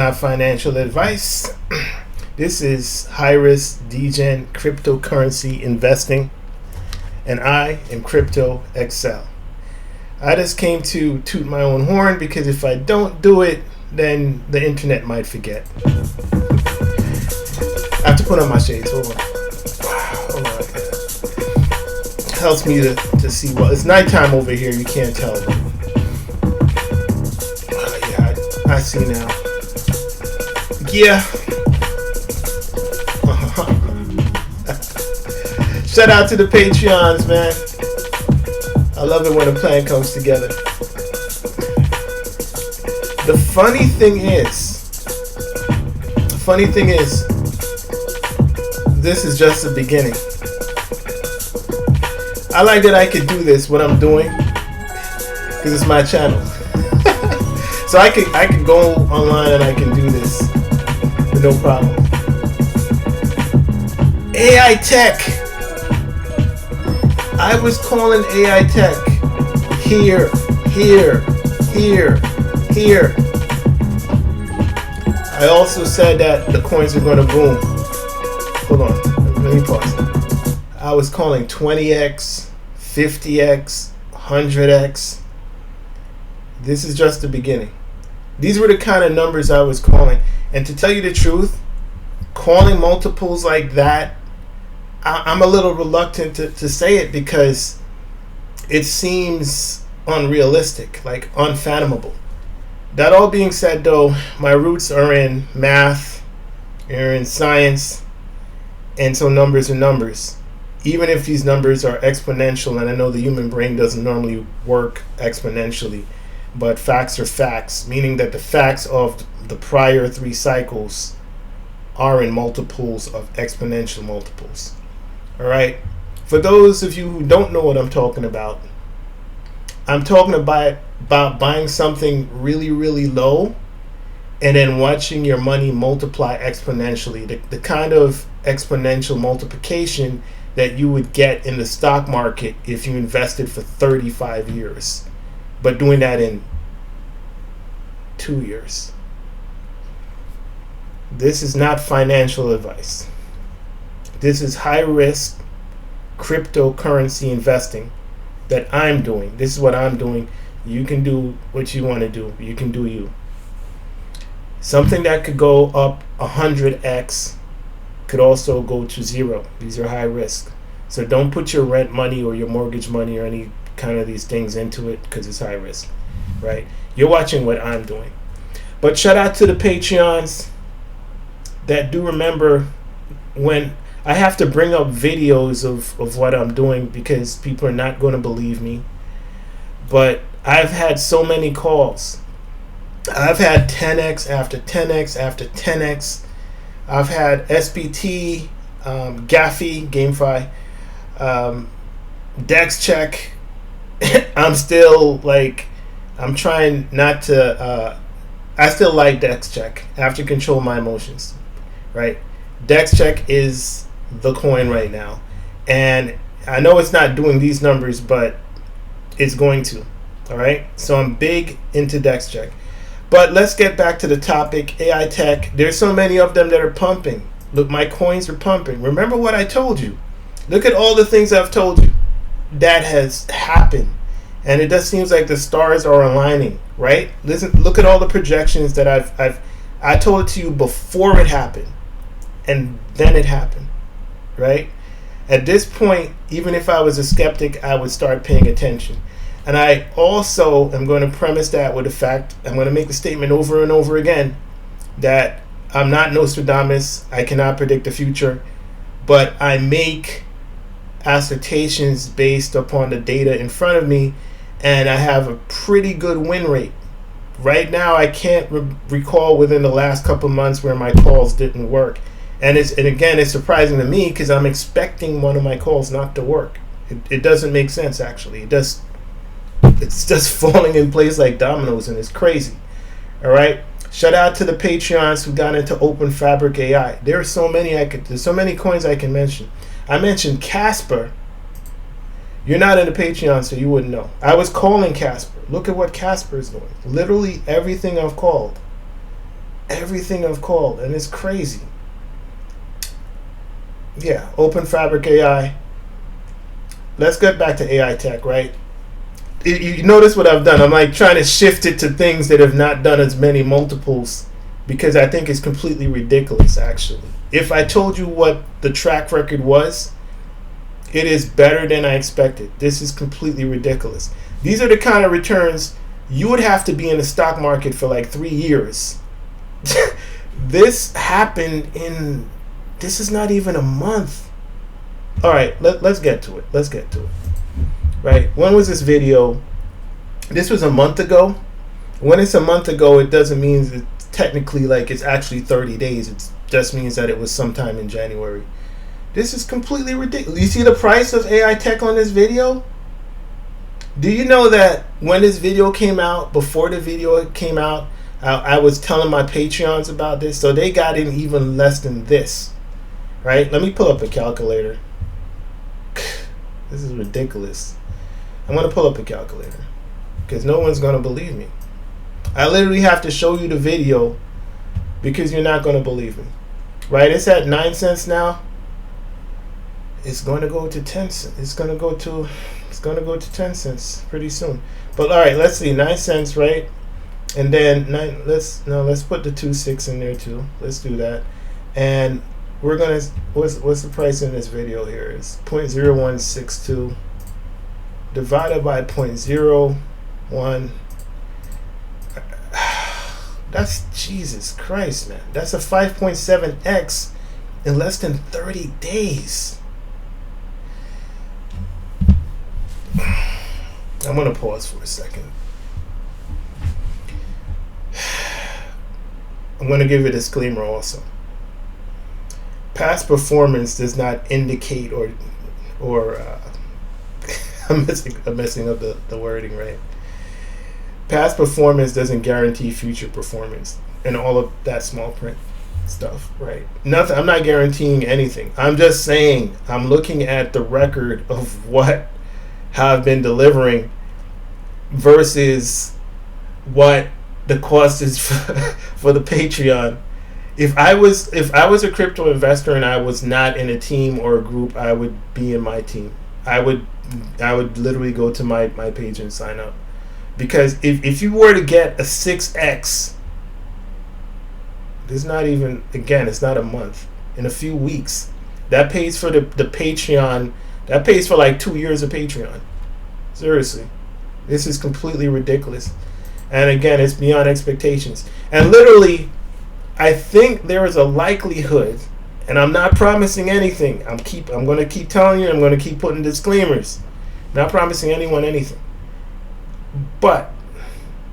Not financial advice. This is high risk degen cryptocurrency investing, and I am Crypto Excel. I just came to toot my own horn because if I don't do it, then the internet might forget. I have to put on my shades. Hold on. Hold on. Helps me to see well. It's nighttime over here. You can't tell. Yeah, I see now. Yeah. Shout out to the Patreons, man. I love it when a plan comes together. The funny thing is, this is just the beginning. I like that I could do this, what I'm doing, because it's my channel. So I could go online and I can do this with no problem. AI tech. I was calling AI tech here. I also said that the coins are going to boom. Hold on, let me pause. I was calling 20x, 50x, 100x. This is just the beginning. These were the kind of numbers I was calling. And to tell you the truth, calling multiples like that, I'm a little reluctant to say it because it seems unrealistic, like unfathomable. That all being said, though, my roots are in math, are in science, and so numbers are numbers. Even if these numbers are exponential, and I know the human brain doesn't normally work exponentially, but facts are facts, meaning that the facts of the prior 3 cycles are in multiples of exponential multiples. All right. For those of you who don't know what I'm talking about, I'm talking about buying something really, really low and then watching your money multiply exponentially. The kind of exponential multiplication that you would get in the stock market if you invested for 35 years, but doing that in 2 years. This is not financial advice. This is high risk cryptocurrency investing that I'm doing. This is what I'm doing. You can do what you want to do. You can do you. Something that could go up 100x could also go to 0. These are high risk. So don't put your rent money or your mortgage money or any kind of these things into it because it's high risk, right? You're watching what I'm doing. But shout out to the Patreons that do remember when I have to bring up videos of what I'm doing because people are not going to believe me. But I've had so many calls. I've had 10x after 10x after 10x. I've had SBT, Gaffy, GameFi, Dex check. I'm still like, I'm trying not to, I still like Dex check. I have to control my emotions, right? Dex check is the coin right now, and I know it's not doing these numbers, but it's going to. All right, so I'm big into Dex check. But let's get back to the topic. AI tech, there's so many of them that are pumping. Look, my coins are pumping. Remember what I told you. Look at all the things I've told you that has happened, and it just seems like the stars are aligning, right? Listen, look at all the projections that I told it to you before it happened, and then it happened. Right? At this point, even if I was a skeptic, I would start paying attention. And I also am going to premise that with the fact, I'm going to make the statement over and over again, that I'm not Nostradamus, I cannot predict the future, but I make assertions based upon the data in front of me, and I have a pretty good win rate. Right now, I can't recall within the last couple months where my calls didn't work. And again, it's surprising to me because I'm expecting one of my calls not to work. It doesn't make sense, actually. It's just falling in place like dominoes, and it's crazy. All right. Shout out to the Patreons who got into Openfabic AI. There's so many coins I can mention. I mentioned Casper. You're not in the Patreon, so you wouldn't know. I was calling Casper. Look at what Casper is doing. Literally everything I've called everything I've called, and it's crazy. Yeah, Openfabic AI. Let's get back to AI tech, right? You notice what I've done. I'm like trying to shift it to things that have not done as many multiples because I think it's completely ridiculous, actually. If I told you what the track record was, it is better than I expected. This is completely ridiculous. These are the kind of returns you would have to be in the stock market for like 3 years. This happened in, this is not even a month. All right, let's get to it. Right? When was this video? This was a month ago. When it's a month ago, it doesn't mean it's technically like it's actually 30 days. It just means that it was sometime in January. This is completely ridiculous. You see the price of AI tech on this video? Do you know that when this video came out, before the video came out, I was telling my Patreons about this, so they got in even less than this, right? Let me pull up a calculator. This is ridiculous. I'm going to pull up a calculator because no one's going to believe me. I literally have to show you the video because you're not going to believe me, right? It's at 9 cents now. It's going to go to 10 cents. It's going to go to 10 cents pretty soon. But all right, let's see, 9 cents, right? And then let's put the 2.6 in there too. Let's do that. And we're gonna, what's the price in this video here? It's 0.0162 divided by 0.01. That's, Jesus Christ, man. That's a 5.7x in less than 30 days. I'm going to pause for a second. I'm going to give a disclaimer also. Past performance does not indicate or I'm messing up the wording, right? Past performance doesn't guarantee future performance and all of that small print stuff, right? Nothing. I'm not guaranteeing anything. I'm just saying I'm looking at the record of how I've been delivering versus what the cost is for the Patreon. If I was a crypto investor and I was not in a team or a group, I would be in my team. I would literally go to my page and sign up. Because if you were to get a 6x, there's not even, again, it's not a month. In a few weeks, that pays for the Patreon. That pays for like 2 years of Patreon. Seriously. This is completely ridiculous. And again, it's beyond expectations. And literally, I think there is a likelihood, and I'm not promising anything. I'm going to keep telling you, I'm going to keep putting disclaimers. Not promising anyone anything. But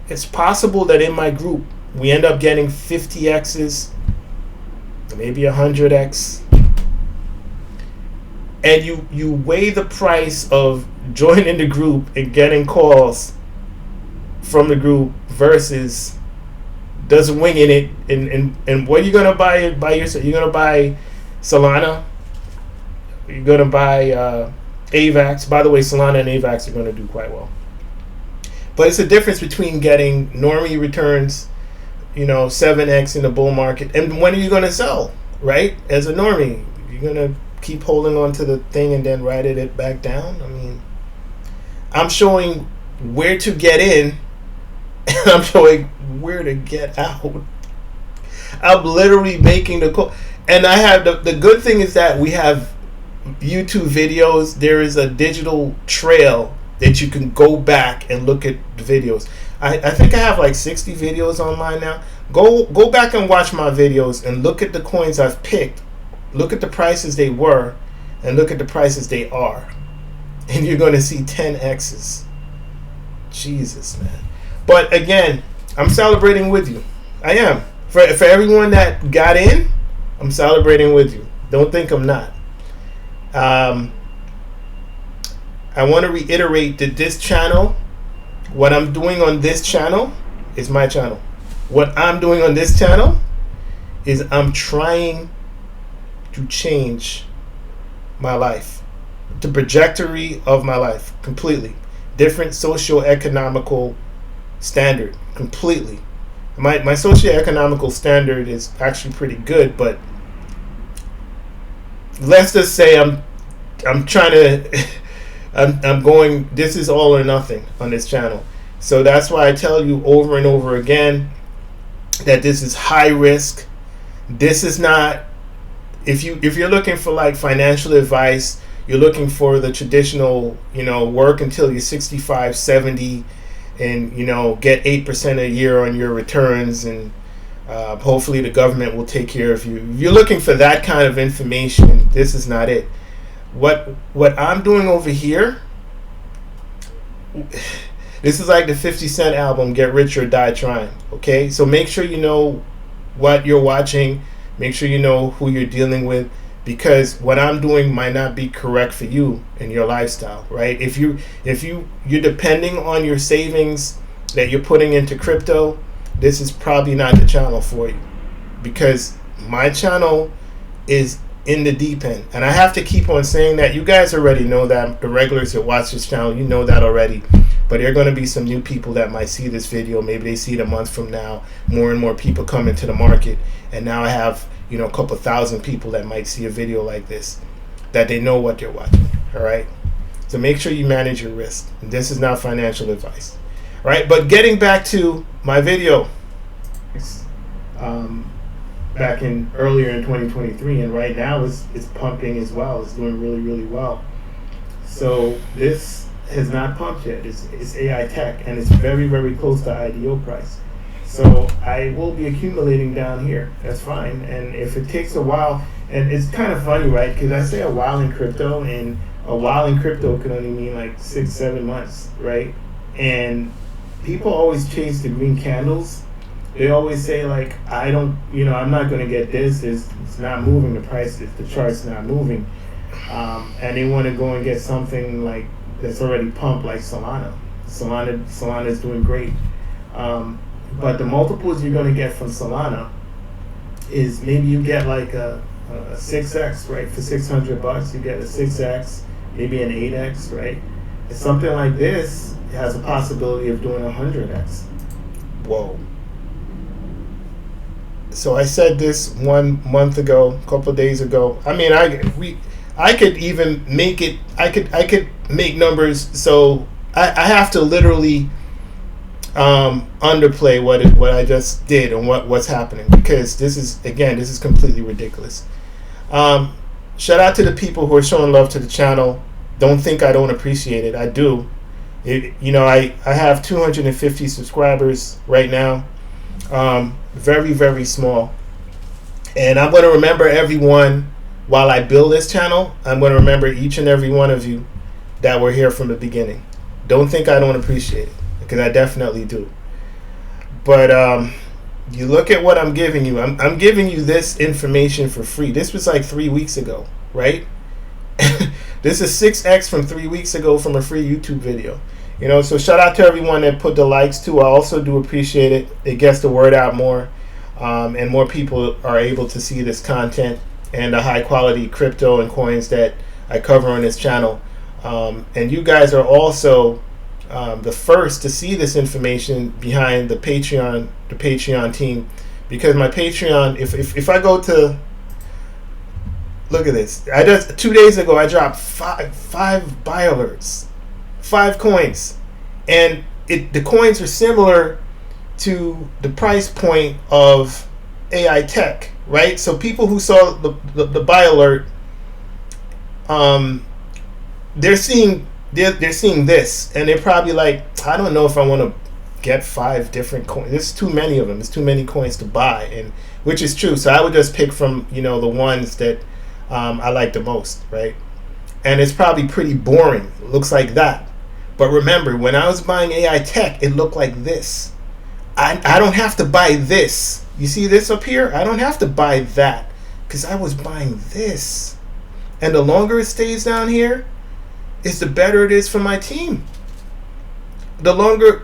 it's possible that in my group, we end up getting 50x's, maybe 100x. And you weigh the price of joining the group and getting calls from the group versus just winging it. And what are you going to buy yourself? You're going to buy Solana. You're going to buy AVAX. By the way, Solana and AVAX are going to do quite well. But it's a difference between getting normie returns, 7x in the bull market, and when are you going to sell, right? As a normie, you're going to keep holding on to the thing and then riding it back down. I mean, I'm showing where to get in, and I'm showing where to get out. I'm literally making the call. And I have the good thing is that we have YouTube videos. There is a digital trail that you can go back and look at the videos. I think I have like 60 videos online now. Go back and watch my videos and look at the coins I've picked. Look at the prices they were and look at the prices they are. And you're going to see 10x's. Jesus, man. But again, I'm celebrating with you. I am. For everyone that got in, I'm celebrating with you. Don't think I'm not. I want to reiterate that this channel, what I'm doing on this channel is my channel. What I'm doing on this channel is I'm trying to change my life, the trajectory of my life completely. Different socio-economical standard completely. my socioeconomical standard is actually pretty good, but let's just say I'm trying to I'm going, this is all or nothing on this channel. So that's why I tell you over and over again that this is high risk. This is not, if you're looking for like financial advice, you're looking for the traditional, work until you're 65, 70 and, get 8% a year on your returns, and hopefully the government will take care of you. If you're looking for that kind of information, this is not it. What I'm doing over here, this is like the 50 Cent album, Get Rich or Die Trying. Okay, so make sure you know what you're watching. Make sure you know who you're dealing with, because what I'm doing might not be correct for you and your lifestyle, right? If you're depending on your savings that you're putting into crypto, this is probably not the channel for you, because my channel is in the deep end. And I have to keep on saying that. You guys already know that. The regulars that watch this channel, you know that already. But there are going to be some new people that might see this video. Maybe they see it a month from now. More and more people come into the market. And now I have, a couple thousand people that might see a video like this, that they know what they're watching. All right. So make sure you manage your risk. This is not financial advice. All right. But getting back to my video, back in earlier in 2023, and right now it's pumping as well. It's doing really, really well. So this has not pumped yet. It's AI tech, and it's very, very close to IDO price. So I will be accumulating down here. That's fine. And if it takes a while, and it's kind of funny, right? Because I say a while in crypto, and a while in crypto could only mean like 6-7 months, right? And people always chase the green candles. They always say like, I'm not going to get this. It's not moving. The price, the chart's not moving. And they want to go and get something like that's already pumped, like Solana. Solana is doing great. But the multiples you're going to get from Solana is maybe you get like a 6x, right? For $600, you get a 6x, maybe an 8x, right? Something like this has a possibility of doing 100x. Whoa. So I said this 1 month ago, a couple of days ago. I mean, I could even make it. I could make numbers. So I have to literally underplay what I just did and what's happening, because this is completely ridiculous. Shout out to the people who are showing love to the channel. Don't think I don't appreciate it. I do. I have 250 subscribers right now. Very, very small. And I'm going to remember everyone while I build this channel. I'm going to remember each and every one of you that were here from the beginning. Don't think I don't appreciate it, because I definitely do. But you look at what I'm giving you. I'm giving you this information for free. This was like 3 weeks ago, right? This is 6x from 3 weeks ago from a free YouTube video. So shout out to everyone that put the likes too. I also do appreciate it. It gets the word out more, and more people are able to see this content and the high quality crypto and coins that I cover on this channel. And you guys are also the first to see this information behind the Patreon team, because my Patreon, if I go to look at this, 2 days ago I dropped five buy alerts. 5 coins, and the coins are similar to the price point of AI tech, right? So people who saw the buy alert, they're seeing this, and they're probably like, I don't know if I want to get 5 different coins. There's too many of them. There's too many coins to buy, and which is true. So I would just pick from the ones that I like the most, right? And it's probably pretty boring. It looks like that. But remember, when I was buying AI tech, it looked like this. I don't have to buy this. You see this up here? I don't have to buy that, because I was buying this. And the longer it stays down here, the better it is for my team. The longer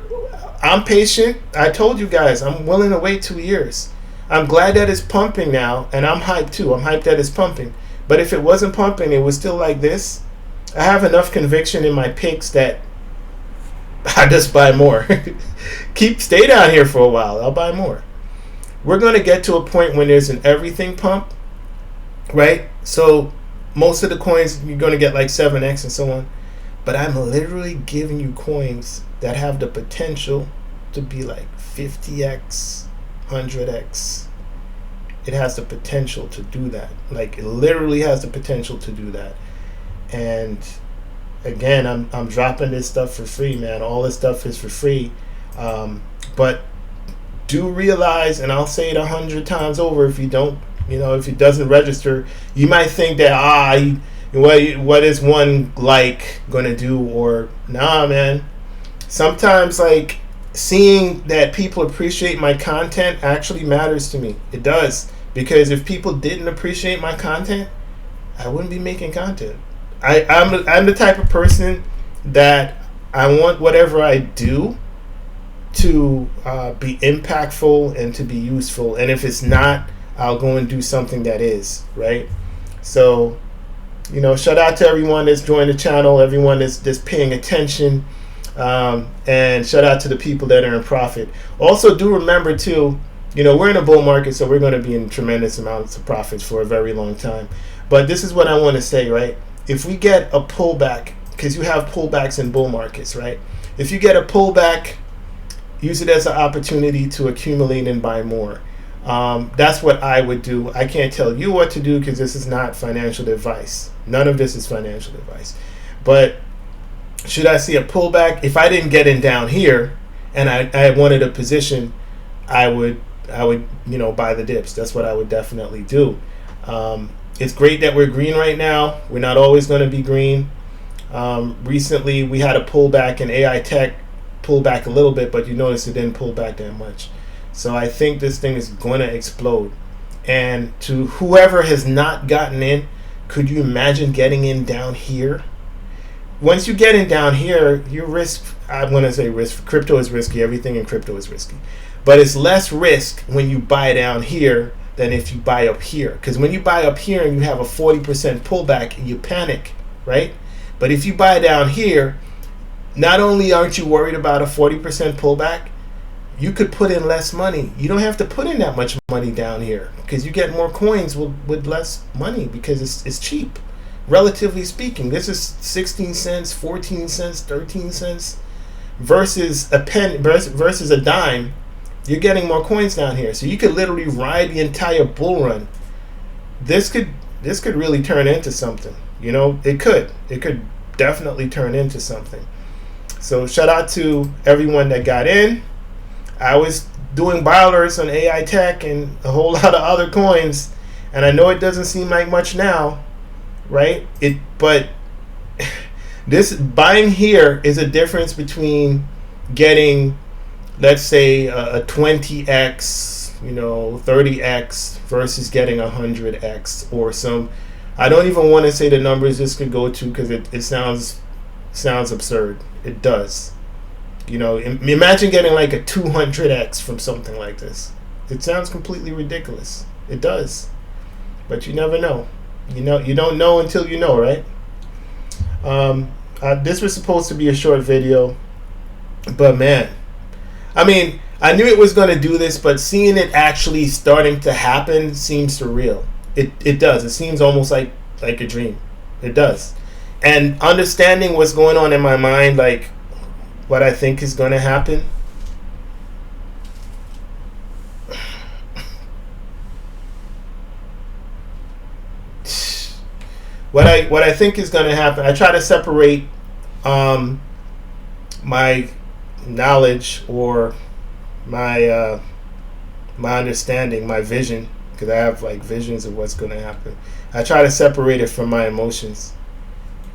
I'm patient. I told you guys, I'm willing to wait 2 years. I'm glad that it's pumping now, and I'm hyped too. I'm hyped that it's pumping. But if it wasn't pumping, it was still like this. I have enough conviction in my pics that I just buy more. Stay down here for a while. I'll buy more. We're going to get to a point when there's an everything pump, right? So most of the coins you're going to get like 7x and so on. But I'm literally giving you coins that have the potential to be like 50x, 100x. It has the potential to do that. Like, it literally has the potential to do that. And again, I'm dropping this stuff for free, man. All this stuff is for free. But do realize, and I'll say it 100 times over, if you don't, if it doesn't register, you might think that, what is one like gonna do? Or nah, man. Sometimes, like, seeing that people appreciate my content actually matters to me. It does. Because if people didn't appreciate my content, I wouldn't be making content. I'm the type of person that I want whatever I do to be impactful and to be useful. And if it's not, I'll go and do something that is, right? So, shout out to everyone that's joined the channel, everyone that's paying attention, and shout out to the people that are in profit. Also, do remember too, we're in a bull market, so we're going to be in tremendous amounts of profits for a very long time. But this is what I want to say, right? If we get a pullback, because you have pullbacks in bull markets, right? If you get a pullback, use it as an opportunity to accumulate and buy more. That's what I would do. I can't tell you what to do because this is not financial advice. None of this is financial advice. But should I see a pullback, if I didn't get in down here and I wanted a position, I would buy the dips. That's what I would definitely do. It's great that we're green right now. We're not always going to be green. Recently, we had a pullback in AI tech, pull back a little bit, but you notice it didn't pull back that much. So I think this thing is going to explode. And to whoever has not gotten in, could you imagine getting in down here? Once you get in down here, you risk, I'm going to say risk, crypto is risky, everything in crypto is risky. But it's less risk when you buy down here than if you buy up here. Because when you buy up here and you have a 40% pullback, you panic, right? But if you buy down here, not only aren't you worried about a 40% pullback, you could put in less money. You don't have to put in that much money down here because you get more coins with less money because it's cheap. Relatively speaking, this is 16 cents, 14 cents, 13 cents versus a penny versus a dime. You're getting more coins down here, so you could literally ride the entire bull run. This could really turn into something. It could definitely turn into something. So shout out to everyone that got in. I was doing buy alerts on AI tech and a whole lot of other coins, and I know it doesn't seem like much now, right? But this buying here is a difference between getting, let's say, a 20x, 30x versus getting 100x or some. I don't even want to say the numbers this could go to because it sounds absurd. It does. Imagine getting like a 200x from something like this. It sounds completely ridiculous. It does. But you never know. You don't know until you know, right? This was supposed to be a short video, but man, I mean, I knew it was going to do this, but seeing it actually starting to happen seems surreal. It does. It seems almost like a dream. It does. And understanding what's going on in my mind, like what I think is going to happen. What I think is going to happen, I try to separate my knowledge or my understanding, my vision, because I have like visions of what's going to happen. I try to separate it from my emotions,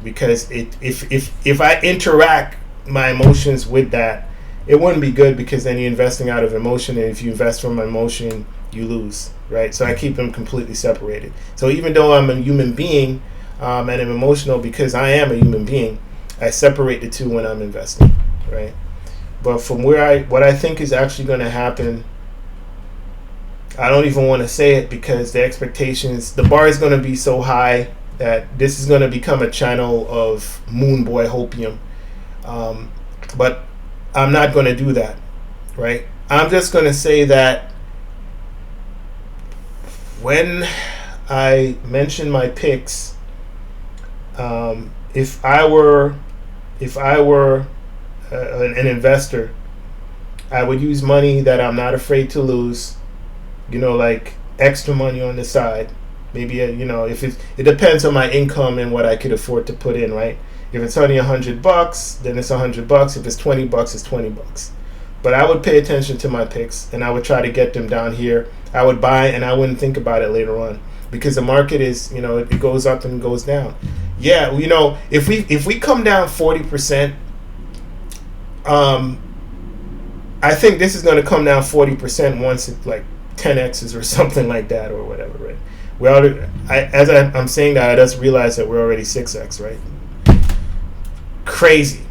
because if I interact my emotions with that, it wouldn't be good, because then you're investing out of emotion, and if you invest from emotion, you lose, right? So I keep them completely separated. So even though I'm a human being and I'm emotional because I am a human being, I separate the two when I'm investing, right? But from what I think is actually going to happen, I don't even want to say it, because the expectations, the bar is going to be so high that this is going to become a channel of Moon Boy Hopium. But I'm not going to do that, right? I'm just going to say that when I mention my picks, if I were an investor, I would use money that I'm not afraid to lose, like extra money on the side. Maybe if it depends on my income and what I could afford to put in, right? If it's only $100, then it's $100. If it's $20, it's $20. But I would pay attention to my picks, and I would try to get them down here. I would buy, and I wouldn't think about it later on, because the market is, it goes up and goes down. Yeah, if we come down 40%, I think this is going to come down 40% once it like 10x's or something like that, or whatever, right? I'm saying that, I just realized that we're already 6x, right? Crazy.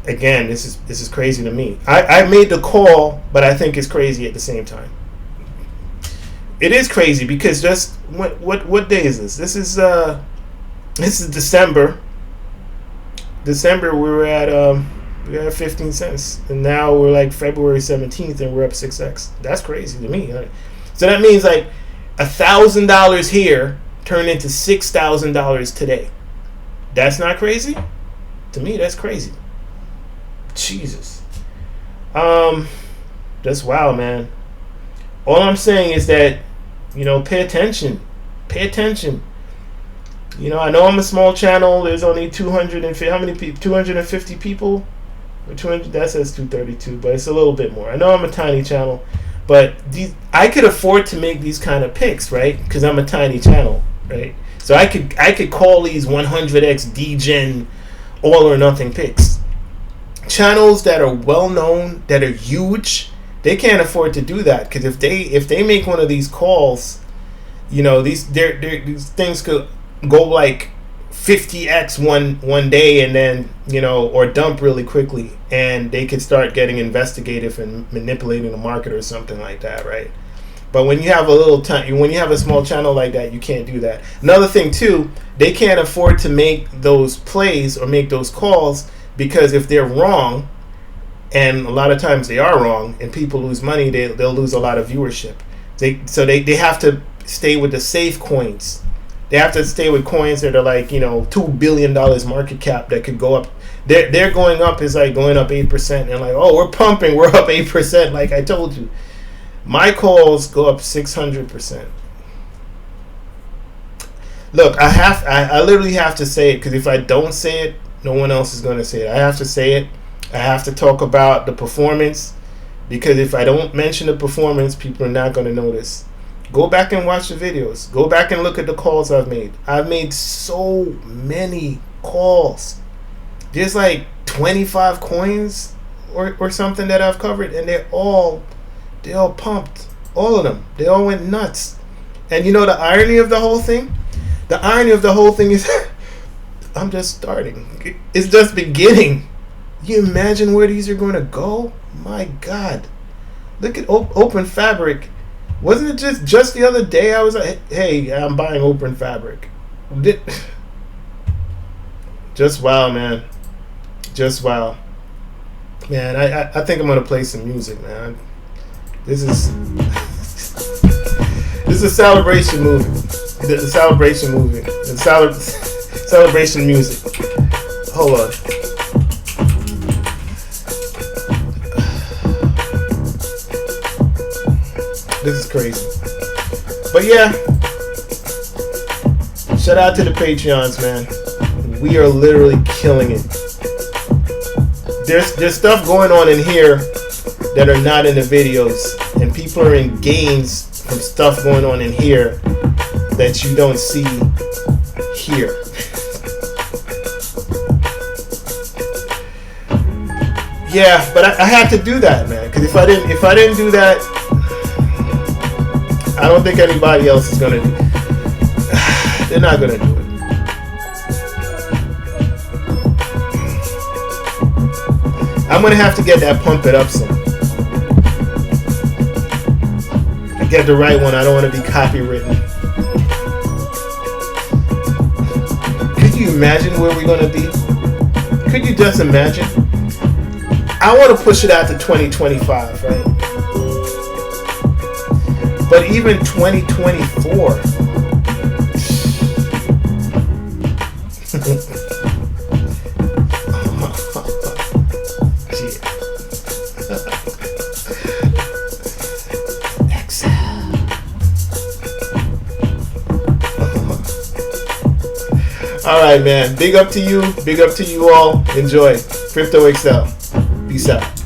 Again, this is crazy to me. I made the call, but I think it's crazy at the same time. It is crazy because just what day is this? This is December. December we were at 15 cents, and now we're like February 17th, and we're up 6x. That's crazy to me. So that means like $1,000 here turned into $6,000 today. That's not crazy? To me, that's crazy. Jesus. That's wild, man. All I'm saying is that, pay attention. Pay attention. I know I'm a small channel. There's only 250. How many people? 250 people? Or 200? That says 232, but it's a little bit more. I know I'm a tiny channel, but I could afford to make these kind of picks, right? Because I'm a tiny channel, right? So I could call these 100x degen all or nothing picks. Channels that are well known, that are huge, they can't afford to do that, because if they make one of these calls, these things could go like 50x one day, and then or dump really quickly, and they could start getting investigative and manipulating the market or something like that, right? But when you have when you have a small channel like that, you can't do that. Another thing too, they can't afford to make those plays or make those calls, because if they're wrong, and a lot of times they are wrong, and people lose money, they'll lose a lot of viewership. They have to stay with the safe coins. They have to stay with coins that are like, $2 billion market cap that could go up. They're going up is like going up 8%, and like, oh, we're pumping, we're up 8%, like I told you. My calls go up 600%. Look, I literally have to say it, because if I don't say it, no one else is going to say it. I have to say it. I have to talk about the performance, because if I don't mention the performance, people are not going to notice. Go back and watch the videos. Go back and look at the calls I've made. I've made so many calls. There's like 25 coins or something that I've covered, and they all pumped. All of them. They all went nuts. And the irony of the whole thing? The irony of the whole thing is I'm just starting. It's just beginning. You imagine where these are going to go? My God. Look at Openfabic. Wasn't it just the other day I was like, hey, I'm buying Openfabic? Just wow, man. Just wow. Man, I think I'm going to play some music, man. This is a celebration movie. The celebration movie. The celebration music. Hold on. This is crazy. But yeah, shout out to the Patreons, man. We are literally killing it. There's stuff going on in here that are not in the videos, and people are in gains from stuff going on in here that you don't see here. Yeah, but I had to do that, man, because if I didn't do that, I don't think anybody else is gonna do it. They're not gonna do it. I'm gonna have to get that pump it up song. I get the right one. I don't want to be copywritten. Could you imagine where we're gonna be? Could you just imagine? I want to push it out to 2025, right? But even 2024. All right, man. Big up to you. Big up to you all. Enjoy. Crypto Excel. Peace out.